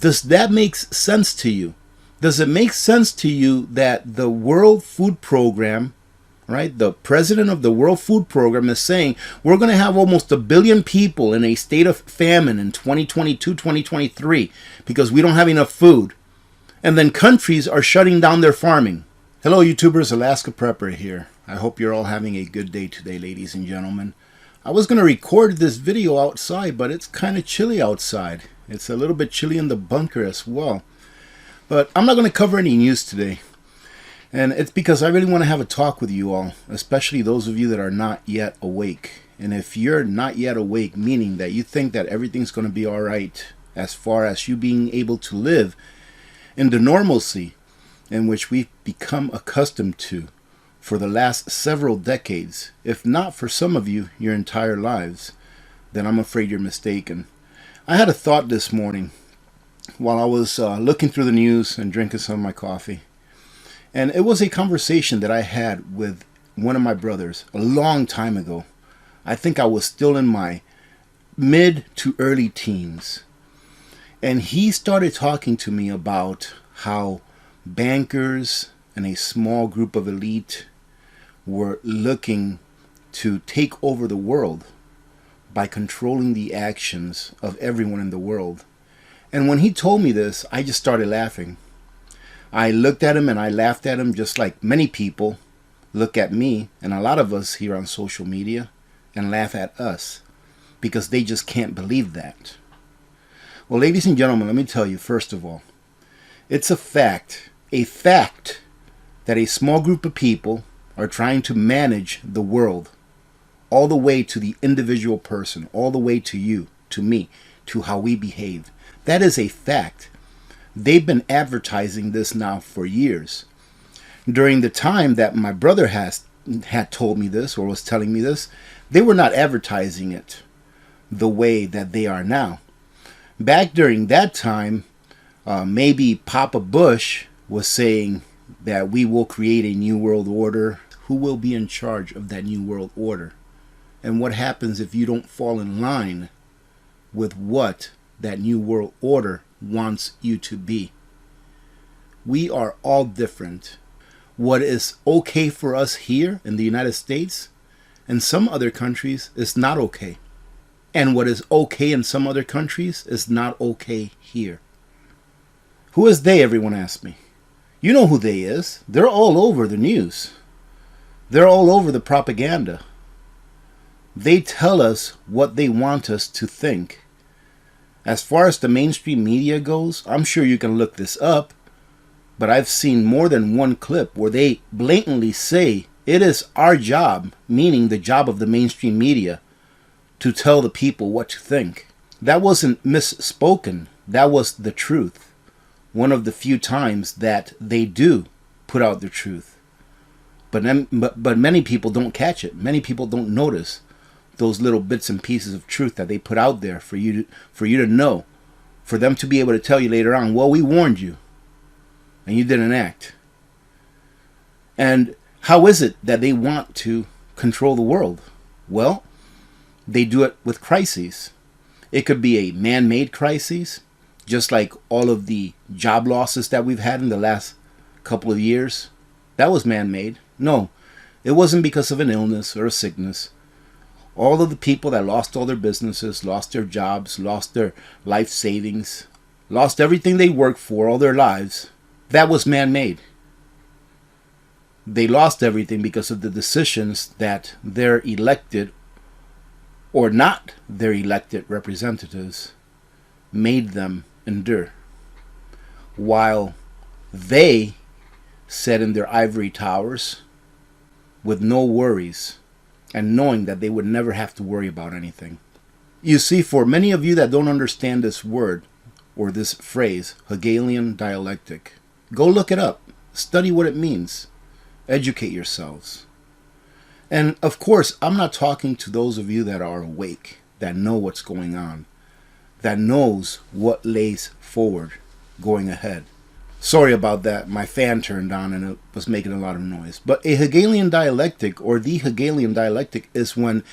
Does that make sense to you? Does it make sense to you that the World Food Program, right, the president of the World Food Program is saying we're going to have almost 1 billion people in a state of famine in 2022, 2023 because we don't have enough food. And then countries are shutting down their farming. Hello YouTubers, Alaska Prepper here. I hope you're all having a good day today, ladies and gentlemen. I was going to record this video outside, but it's kind of chilly outside. It's a little bit chilly in the bunker as well. But I'm not going to cover any news today. And it's because I really want to have a talk with you all, especially those of you that are not yet awake. And if you're not yet awake, meaning that you think that everything's going to be all right as far as you being able to live in the normalcy in which we've become accustomed to for the last several decades, if not for some of you, your entire lives, then I'm afraid you're mistaken. I had a thought this morning while I was looking through the news and drinking some of my coffee. And it was a conversation that I had with one of my brothers a long time ago. I think I was still in my mid to early teens. And he started talking to me about how bankers and a small group of elite were looking to take over the world by controlling the actions of everyone in the world. And when he told me this, I just started laughing. I looked at him and I laughed at him just like many people look at me and a lot of us here on social media and laugh at us because they just can't believe that. Well, ladies and gentlemen, let me tell you, first of all, it's a fact that a small group of people are trying to manage the world all the way to the individual person, all the way to you, to me, to how we behave. That is a fact. They've been advertising this now for years. During the time that my brother had told me this or was telling me this, they were not advertising it the way that they are now. Back during that time, maybe Papa Bush was saying that we will create a new world order. Who will be in charge of that new world order? And what happens if you don't fall in line with what that new world order wants you to be? We are all different. What is okay for us here in the United States and some other countries is not okay. And what is okay in some other countries is not okay here. Who is they, everyone asks me. You know who they is. They're all over the news. They're all over the propaganda. They tell us what they want us to think. As far as the mainstream media goes, I'm sure you can look this up, but I've seen more than one clip where they blatantly say it is our job, meaning the job of the mainstream media, to tell the people what to think. That wasn't misspoken. That was the truth. One of the few times that they do put out the truth. But many people don't catch it. Many people don't notice those little bits and pieces of truth that they put out there for you to know, for them to be able to tell you later on, well, we warned you and you didn't act. And how is it that they want to control the world? Well, they do it with crises. It could be a man-made crisis, just like all of the job losses that we've had in the last couple of years. That was man-made. No, it wasn't because of an illness or a sickness. All of the people that lost all their businesses, lost their jobs, lost their life savings, lost everything they worked for all their lives, that was man-made. They lost everything because of the decisions that their elected or not their elected representatives made them endure. While they sat in their ivory towers with no worries and knowing that they would never have to worry about anything. You see, for many of you that don't understand this word or this phrase, Hegelian dialectic, go look it up. Study what it means. Educate yourselves. And of course, I'm not talking to those of you that are awake, that know what's going on, that knows what lays forward going ahead. Sorry about that. My fan turned on and it was making a lot of noise. But a Hegelian dialectic, or the Hegelian dialectic, is when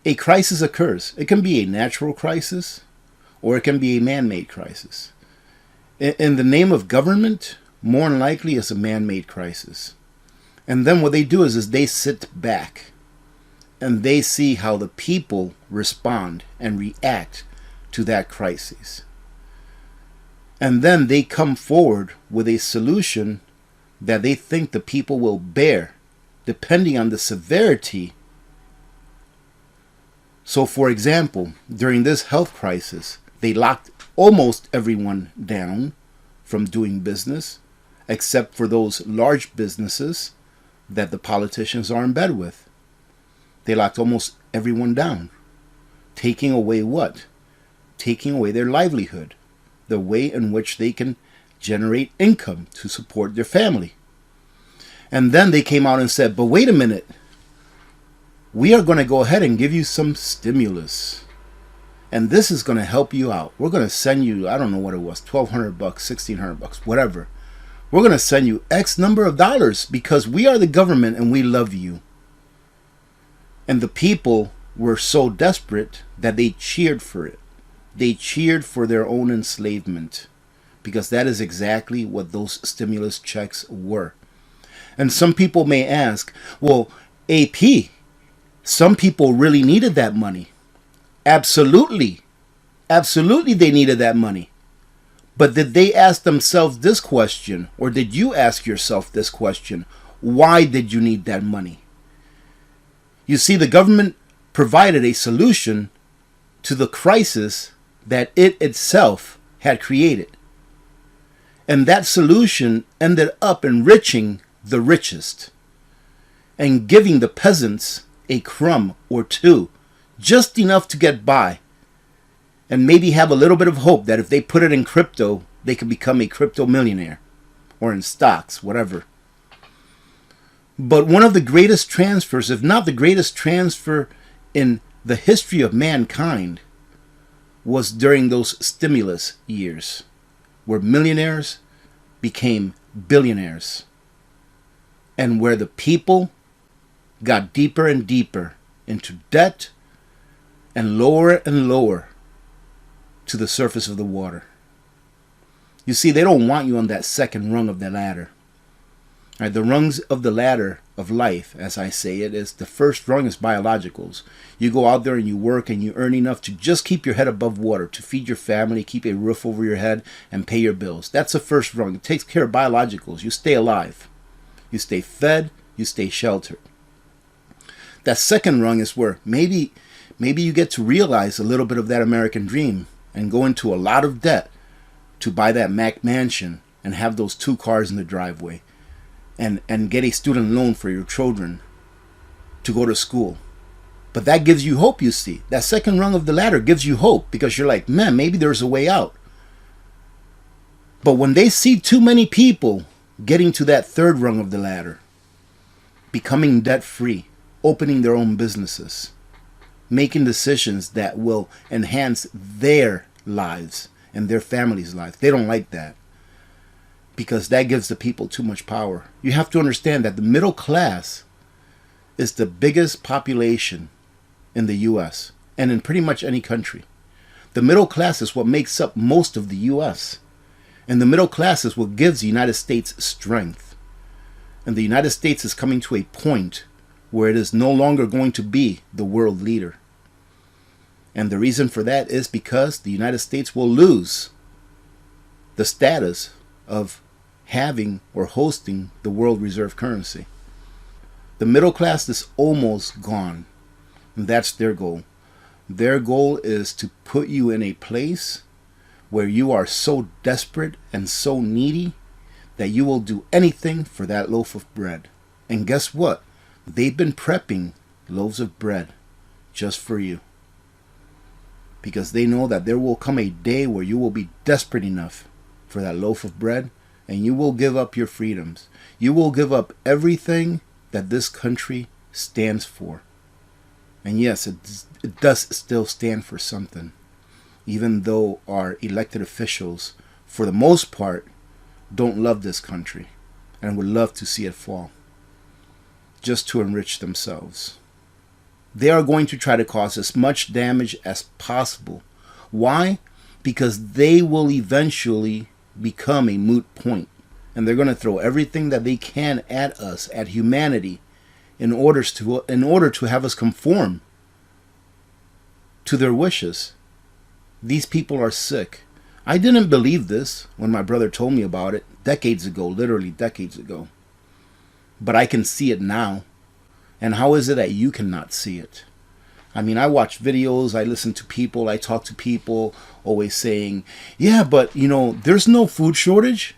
a crisis occurs. It can be a natural crisis or it can be a man-made crisis. In the name of government, more than likely it's a man-made crisis. And then what they do is they sit back and they see how the people respond and react to that crisis. And then they come forward with a solution that they think the people will bear, depending on the severity. So, for example, during this health crisis, they locked almost everyone down from doing business, except for those large businesses that the politicians are in bed with. They locked almost everyone down. Taking away what? Taking away their livelihood, the way in which they can generate income to support their family. And then they came out and said, but wait a minute, we are going to go ahead and give you some stimulus. And this is going to help you out. We're going to send you, I don't know what it was, $1,200, $1,600, whatever. We're going to send you X number of dollars because we are the government and we love you. And the people were so desperate that they cheered for it. They cheered for their own enslavement, because that is exactly what those stimulus checks were. And some people may ask, well, AP, some people really needed that money. Absolutely. Absolutely they needed that money. But did they ask themselves this question, or did you ask yourself this question? Why did you need that money? You see, the government provided a solution to the crisis that it itself had created. And that solution ended up enriching the richest and giving the peasants a crumb or two, just enough to get by, and maybe have a little bit of hope that if they put it in crypto, they could become a crypto millionaire, or in stocks, whatever. But one of the greatest transfers, if not the greatest transfer in the history of mankind, was during those stimulus years, where millionaires became billionaires, and where the people got deeper and deeper into debt and lower to the surface of the water. You see, they don't want you on that second rung of the ladder. Right, the rungs of the ladder of life, as I say it, is the first rung is biologicals. You go out there and you work and you earn enough to just keep your head above water, to feed your family, keep a roof over your head, and pay your bills. That's the first rung. It takes care of biologicals. You stay alive. You stay fed. You stay sheltered. That second rung is where maybe you get to realize a little bit of that American dream and go into a lot of debt to buy that Mac mansion and have those 2 cars in the driveway. And get a student loan for your children to go to school. But that gives you hope, you see. That second rung of the ladder gives you hope, because you're like, man, maybe there's a way out. But when they see too many people getting to that third rung of the ladder, becoming debt-free, opening their own businesses, making decisions that will enhance their lives and their families' lives, they don't like that. Because that gives the people too much power. You have to understand that the middle class is the biggest population in the U.S. and in pretty much any country. The middle class is what makes up most of the U.S. And the middle class is what gives the United States strength. And the United States is coming to a point where it is no longer going to be the world leader. And the reason for that is because the United States will lose the status of having or hosting the world reserve currency. The middle class is almost gone. And that's their goal. Their goal is to put you in a place where you are so desperate and so needy that you will do anything for that loaf of bread. And guess what? They've been prepping loaves of bread just for you. Because they know that there will come a day where you will be desperate enough for that loaf of bread, and you will give up your freedoms. You will give up everything that this country stands for. And yes, it does still stand for something. Even though our elected officials, for the most part, don't love this country and would love to see it fall, just to enrich themselves. They are going to try to cause as much damage as possible. Why? Because they will eventually become a moot point. And they're going to throw everything that they can at us, at humanity, in order to have us conform to their wishes. These people are sick. I didn't believe this when my brother told me about it decades ago, literally decades ago. But I can see it now. And how is it that you cannot see it? I mean, I watch videos, I listen to people, I talk to people always saying, yeah, but there's no food shortage.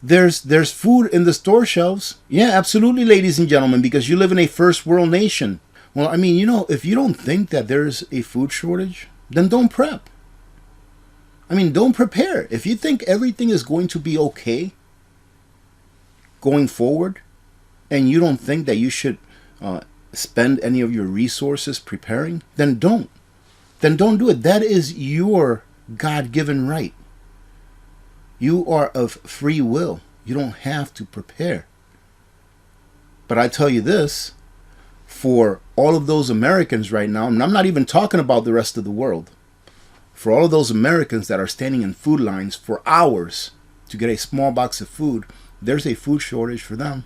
There's food in the store shelves. Yeah, absolutely, ladies and gentlemen, because you live in a first world nation. Well, I mean, if you don't think that there's a food shortage, then don't prep. I mean, don't prepare. If you think everything is going to be okay going forward, and you don't think that you should spend any of your resources preparing, then don't. Then don't do it. That is your God-given right. You are of free will. You don't have to prepare. But I tell you this, for all of those Americans right now, and I'm not even talking about the rest of the world, for all of those Americans that are standing in food lines for hours to get a small box of food, there's a food shortage for them.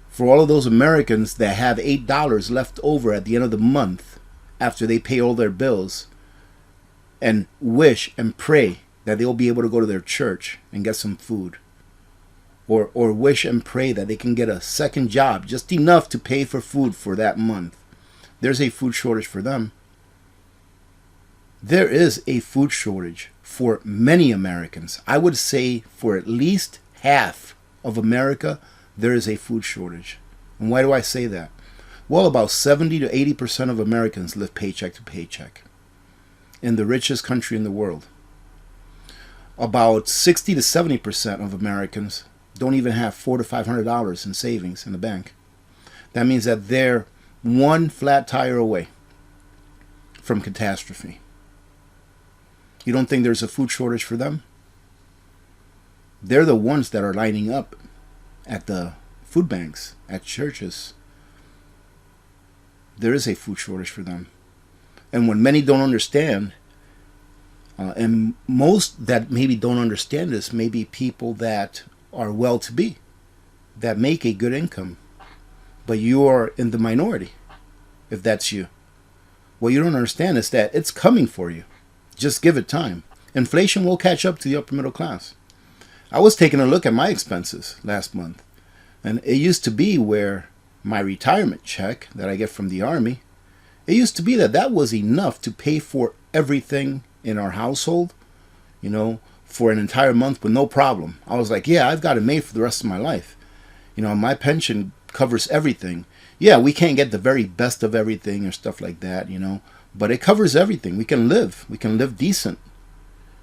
For all of those Americans that have $8 left over at the end of the month after they pay all their bills, and wish and pray that they'll be able to go to their church and get some food. Or wish and pray that they can get a second job, just enough to pay for food for that month. There's a food shortage for them. There is a food shortage for many Americans. I would say for at least half of America, there is a food shortage. And why do I say that? Well, about 70 to 80% of Americans live paycheck to paycheck in the richest country in the world. About 60 to 70% of Americans don't even have $400 to $500 in savings in the bank. That means that they're one flat tire away from catastrophe. You don't think there's a food shortage for them? They're the ones that are lining up at the food banks, at churches. There is a food shortage for them. And when many don't understand, and most that maybe don't understand this, may be people that are well-to-be, that make a good income, but you are in the minority, if that's you. What you don't understand is that it's coming for you. Just give it time. Inflation will catch up to the upper middle class. I was taking a look at my expenses last month, and it used to be where my retirement check that I get from the Army, it used to be that was enough to pay for everything in our household, for an entire month with no problem. I was like, yeah, I've got it made for the rest of my life. My pension covers everything. Yeah, we can't get the very best of everything or stuff like that, but it covers everything. We can live. We can live decent.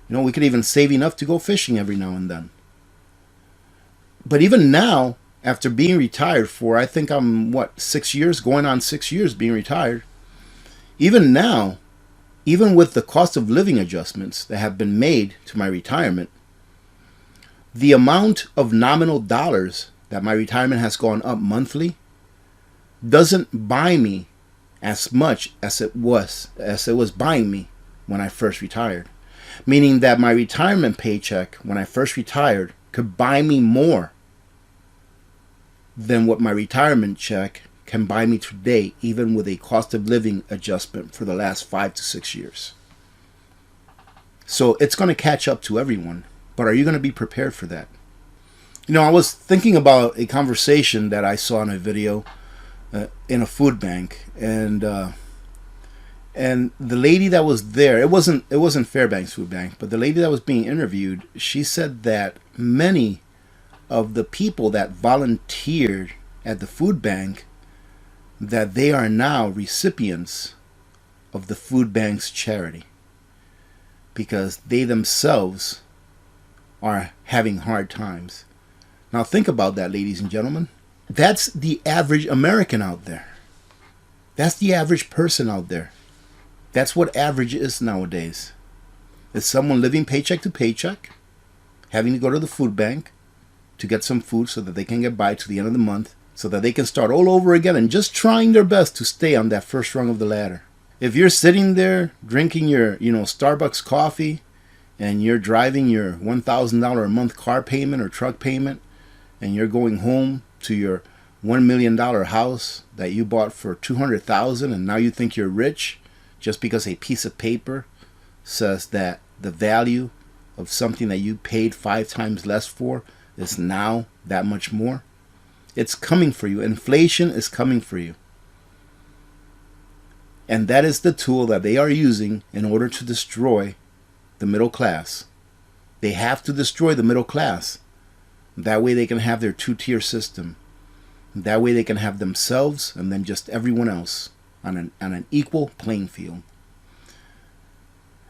We can even save enough to go fishing every now and then. But even now, after being retired for, I think I'm, 6 years, going on 6 years being retired, even now, even with the cost of living adjustments that have been made to my retirement, the amount of nominal dollars that my retirement has gone up monthly doesn't buy me as much as it was buying me when I first retired. Meaning that my retirement paycheck when I first retired could buy me more than what my retirement check can buy me today, even with a cost of living adjustment for the last 5 to 6 years. So it's going to catch up to everyone. But are you going to be prepared for that? I was thinking about a conversation that I saw in a video in a food bank, and the lady that was there, it wasn't Fairbanks Food Bank, but the lady that was being interviewed, she said that many of the people that volunteered at the food bank, that they are now recipients of the food bank's charity because they themselves are having hard times. Now think about that, ladies and gentlemen. That's the average American out there. That's the average person out there. That's what average is nowadays. It's someone living paycheck to paycheck, having to go to the food bank to get some food so that they can get by to the end of the month, so that they can start all over again and just trying their best to stay on that first rung of the ladder. If you're sitting there drinking your, Starbucks coffee, and you're driving your $1,000 a month car payment or truck payment, and you're going home to your $1 million house that you bought for $200,000, and now you think you're rich just because a piece of paper says that the value of something that you paid 5 times less for is now that much more? It's coming for you. Inflation is coming for you. And that is the tool that they are using in order to destroy the middle class. They have to destroy the middle class. That way they can have their two-tier system. That way they can have themselves and then just everyone else on an equal playing field.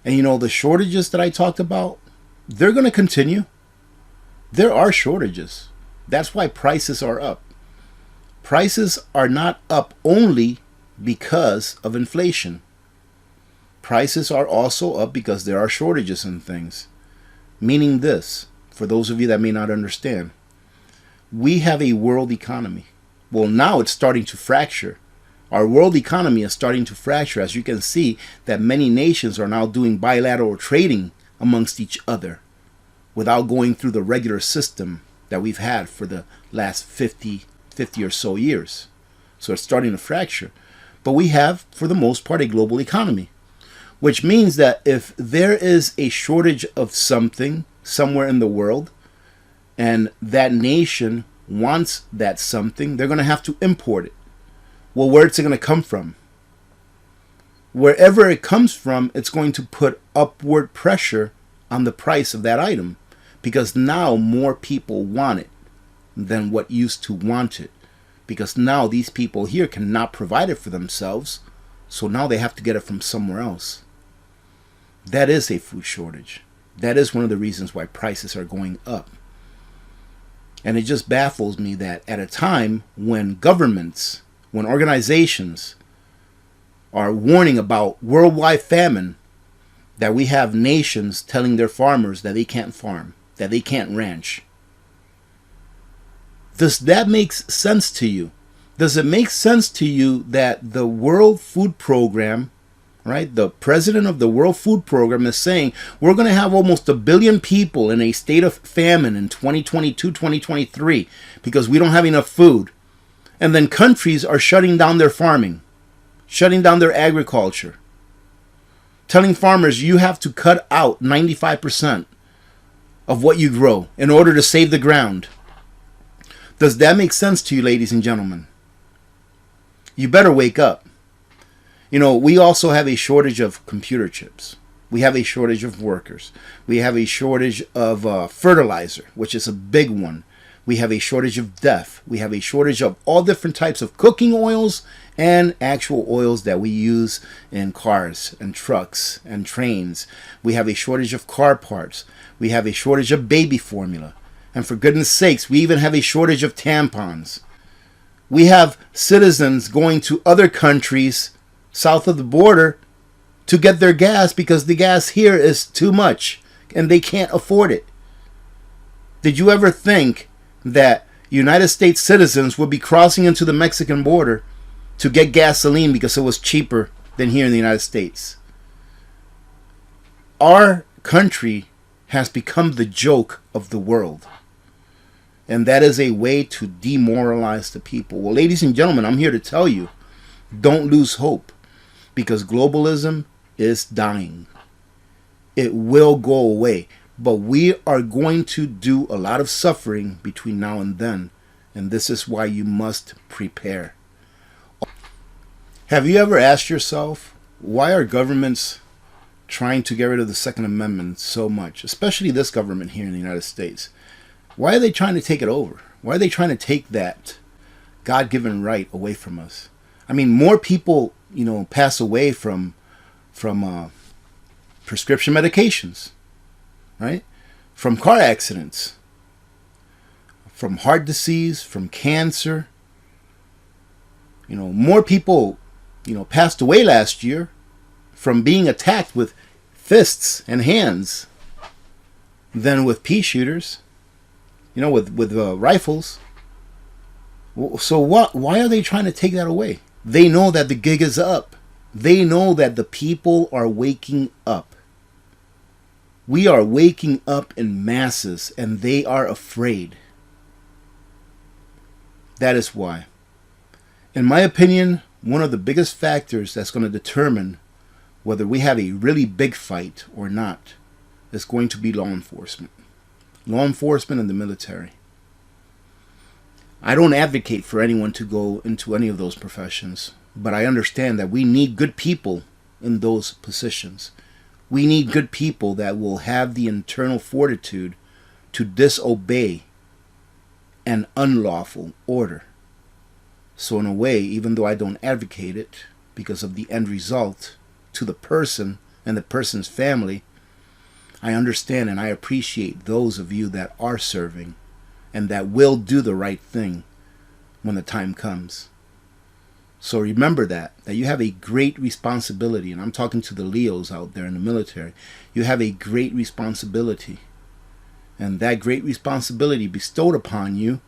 And you know, the shortages that I talked about, they're going to continue. There are shortages. That's why prices are up. Prices are not up only because of inflation. Prices are also up because there are shortages in things. Meaning this, for those of you that may not understand, we have a world economy. Well, now it's starting to fracture. Our world economy is starting to fracture. As you can see, that many nations are now doing bilateral trading amongst each other without going through the regular system that we've had for the last 50 or so years. So it's starting to fracture. But we have, for the most part, a global economy, which means that if there is a shortage of something somewhere in the world, and that nation wants that something, they're going to have to import it. Well, where's it going to come from? Wherever it comes from, it's going to put upward pressure on the price of that item, because now more people want it than what used to want it. Because now these people here cannot provide it for themselves, so now they have to get it from somewhere else. That is a food shortage. That is one of the reasons why prices are going up. And it just baffles me that at a time when governments, when organizations are warning about worldwide famine, that we have nations telling their farmers that they can't farm, that they can't ranch. Does that make sense to you? Does it make sense to you that the World Food Program, right, the president of the World Food Program is saying we're going to have almost 1 billion people in a state of famine in 2022, 2023 because we don't have enough food. And then countries are shutting down their farming, shutting down their agriculture, telling farmers you have to cut out 95% of what you grow in order to save the ground. Does that make sense to you, ladies and gentlemen? You better wake up. You know, we also have a shortage of computer chips. We have a shortage of workers. We have a shortage of fertilizer, which is a big one. We have a shortage of DEF. We have a shortage of all different types of cooking oils and actual oils that we use in cars and trucks and trains. We have a shortage of car parts. We have a shortage of baby formula. And for goodness sakes, we even have a shortage of tampons. We have citizens going to other countries south of the border to get their gas because the gas here is too much and they can't afford it. Did you ever think that United States citizens would be crossing into the Mexican border to get gasoline because it was cheaper than here in the United States? Our country has become the joke of the world. And that is a way to demoralize the people. Well, ladies and gentlemen, I'm here to tell you, don't lose hope, because globalism is dying. It will go away. But we are going to do a lot of suffering between now and then. And this is why you must prepare. Have you ever asked yourself, why are governments trying to get rid of the Second Amendment so much? Especially this government here in the United States. Why are they trying to take it over? Why are they trying to take that God-given right away from us? I mean, more people, pass away from prescription medications, right? From car accidents, from heart disease, from cancer. More people, passed away last year from being attacked with fists and hands than with pea shooters. With rifles. So why are they trying to take that away? They know that the gig is up. They know that the people are waking up. We are waking up in masses and they are afraid. That is why. In my opinion, one of the biggest factors that's going to determine whether we have a really big fight or not is going to be law enforcement. Law enforcement and the military. I don't advocate for anyone to go into any of those professions, but I understand that we need good people in those positions. We need good people that will have the internal fortitude to disobey an unlawful order. So in a way, even though I don't advocate it because of the end result to the person and the person's family, I understand and I appreciate those of you that are serving and that will do the right thing when the time comes. So remember that you have a great responsibility, and I'm talking to the Leos out there in the military. You have a great responsibility, and that great responsibility bestowed upon you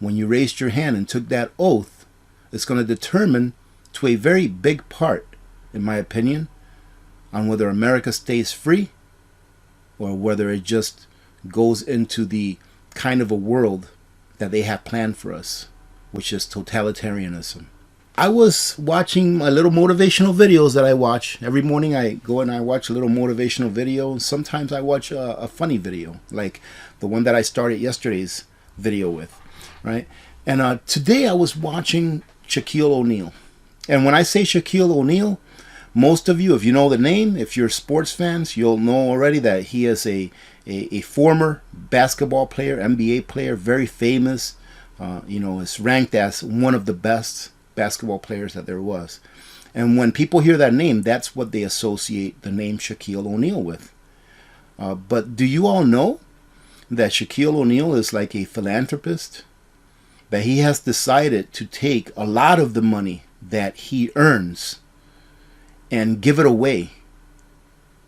when you raised your hand and took that oath is going to determine to a very big part, in my opinion, on whether America stays free or whether it just goes into the kind of a world that they have planned for us, which is totalitarianism. I was watching my little motivational videos that I watch. Every morning I go and I watch a little motivational video. And sometimes I watch a funny video, like the one that I started yesterday's video with, right? And today I was watching Shaquille O'Neal. And when I say Shaquille O'Neal, most of you, if you know the name, if you're sports fans, you'll know already that he is a former basketball player, NBA player, very famous. Is ranked as one of the best basketball players that there was. And when people hear that name, that's what they associate the name Shaquille O'Neal with. But do you all know that Shaquille O'Neal is like a philanthropist? That he has decided to take a lot of the money that he earns and give it away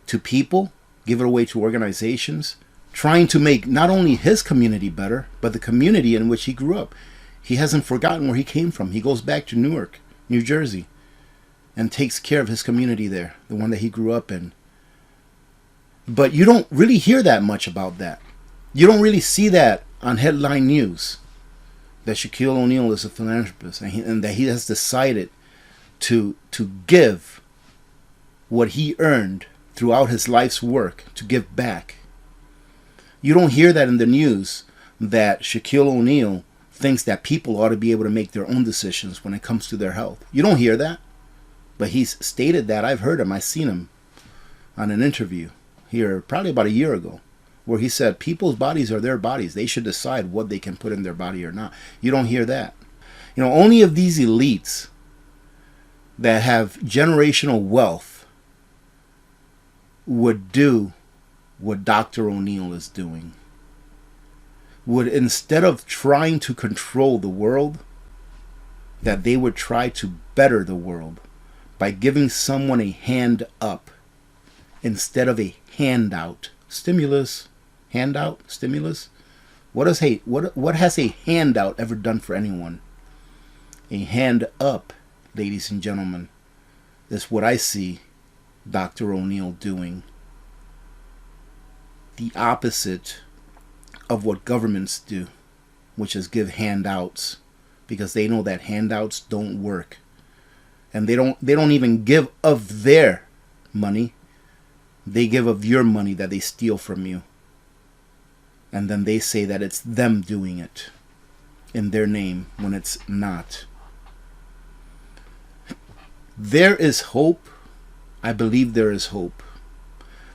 to people, give it away to organizations, trying to make not only his community better, but the community in which he grew up. He hasn't forgotten where he came from. He goes back to Newark, New Jersey, and takes care of his community there, the one that he grew up in. But you don't really hear that much about that. You don't really see that on headline news, that Shaquille O'Neal is a philanthropist and that he has decided to give what he earned throughout his life's work, to give back. You don't hear that in the news, that Shaquille O'Neal thinks that people ought to be able to make their own decisions when it comes to their health. You don't hear that. But he's stated that. I've heard him. I've seen him on an interview here probably about a year ago, where he said people's bodies are their bodies. They should decide what they can put in their body or not. You don't hear that. Only of these elites that have generational wealth would do what Dr. O'Neal is doing. Would, instead of trying to control the world, that they would try to better the world by giving someone a hand up instead of a handout. Stimulus, handout, stimulus. What has a handout ever done for anyone? A hand up, ladies and gentlemen, is what I see Dr. O'Neal doing. The opposite of what governments do, which is give handouts, because they know that handouts don't work. And they don't even give of their money. They give of your money that they steal from you. And then they say that it's them doing it in their name when it's not. There is hope. I believe there is hope.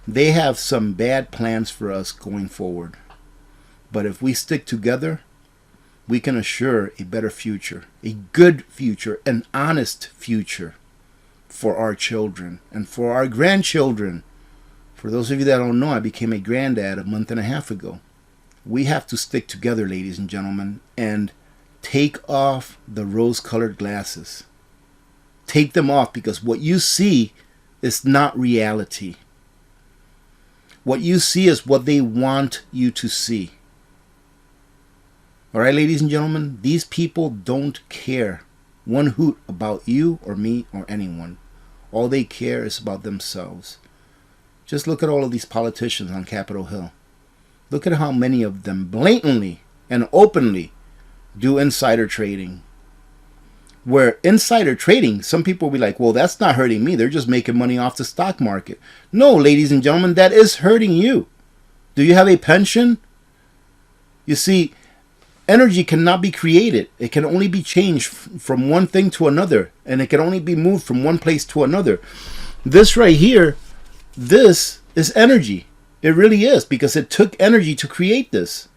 They have some bad plans for us going forward. But if we stick together, we can assure a better future, a good future, an honest future for our children and for our grandchildren. For those of you that don't know, I became a granddad a month and a half ago. We have to stick together, ladies and gentlemen, and take off the rose-colored glasses. Take them off, because what you see is not reality. What you see is what they want you to see. All right, ladies and gentlemen, these people don't care one hoot about you or me or anyone. All they care is about themselves. Just look at all of these politicians on Capitol Hill. Look at how many of them blatantly and openly do insider trading. Where insider trading, some people will be like, well, that's not hurting me. They're just making money off the stock market. No, ladies and gentlemen, that is hurting you. Do you have a pension? You see, energy cannot be created. It can only be changed from one thing to another. And it can only be moved from one place to another. This right here, this is energy. It really is, because it took energy to create this.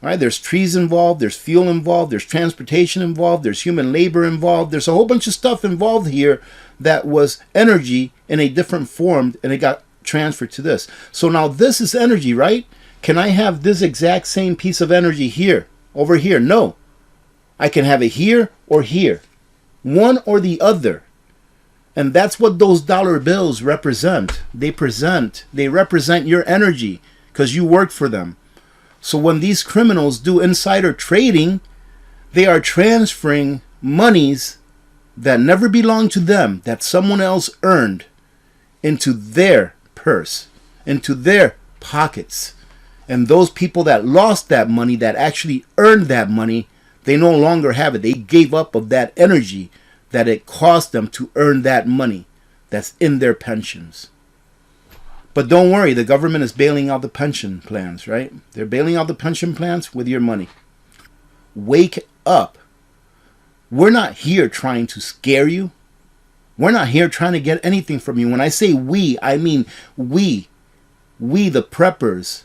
All right, there's trees involved, there's fuel involved, there's transportation involved, there's human labor involved. There's a whole bunch of stuff involved here that was energy in a different form, and it got transferred to this. So now this is energy, right? Can I have this exact same piece of energy here, over here? No. I can have it here or here. One or the other. And that's what those dollar bills represent. They represent your energy because you work for them. So when these criminals do insider trading, they are transferring monies that never belonged to them, that someone else earned, into their purse, into their pockets. And those people that lost that money, that actually earned that money, they no longer have it. They gave up of that energy that it cost them to earn that money that's in their pensions. But don't worry, the government is bailing out the pension plans, right? They're bailing out the pension plans with your money. Wake up. We're not here trying to scare you. We're not here trying to get anything from you. When I say we, I mean we the preppers,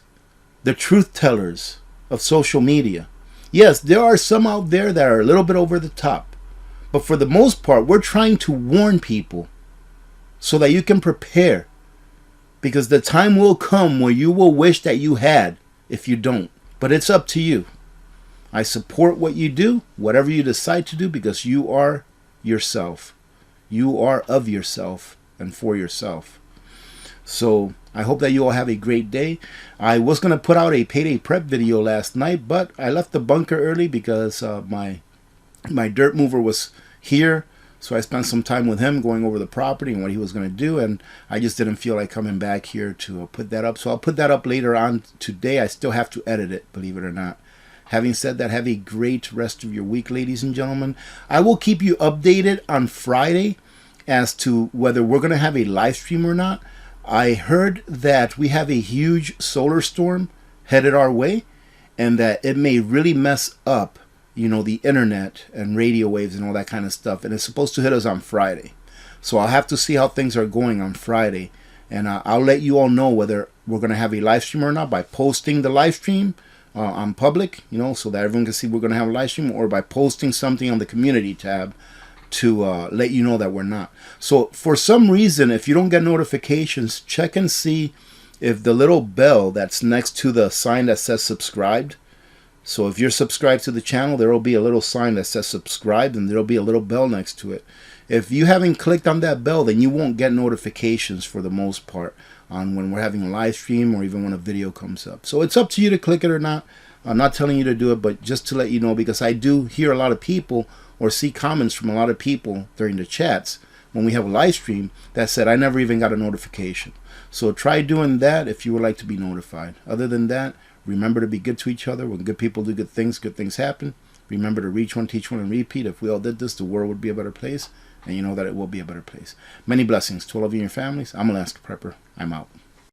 the truth tellers of social media. Yes, there are some out there that are a little bit over the top. But for the most part, we're trying to warn people so that you can prepare. Because the time will come where you will wish that you had if you don't. But it's up to you. I support what you do, whatever you decide to do, because you are yourself. You are of yourself and for yourself. So I hope that you all have a great day. I was going to put out a payday prep video last night, but I left the bunker early because my dirt mover was here, so I spent some time with him going over the property and what he was going to do, and I just didn't feel like coming back here to put that up. So I'll put that up later on today. I still have to edit it, believe it or not. Having said that, have a great rest of your week, ladies and gentlemen. I will keep you updated on Friday as to whether we're going to have a live stream or not. I heard that we have a huge solar storm headed our way, and that it may really mess up the internet and radio waves and all that kind of stuff. And it's supposed to hit us on Friday. So I'll have to see how things are going on Friday. And I'll let you all know whether we're going to have a live stream or not by posting the live stream on public, so that everyone can see we're going to have a live stream, or by posting something on the community tab to let you know that we're not. So for some reason, if you don't get notifications, check and see if the little bell that's next to the sign that says subscribed. So if you're subscribed to the channel, there will be a little sign that says subscribed, and there will be a little bell next to it. If you haven't clicked on that bell, then you won't get notifications for the most part on when we're having a live stream or even when a video comes up. So it's up to you to click it or not. I'm not telling you to do it, but just to let you know, because I do hear a lot of people or see comments from a lot of people during the chats when we have a live stream that said, I never even got a notification. So try doing that if you would like to be notified. Other than that, remember to be good to each other. When good people do good things happen. Remember to reach one, teach one, and repeat. If we all did this, the world would be a better place. And you know that it will be a better place. Many blessings to all of you and your families. I'm Alaska Prepper. I'm out.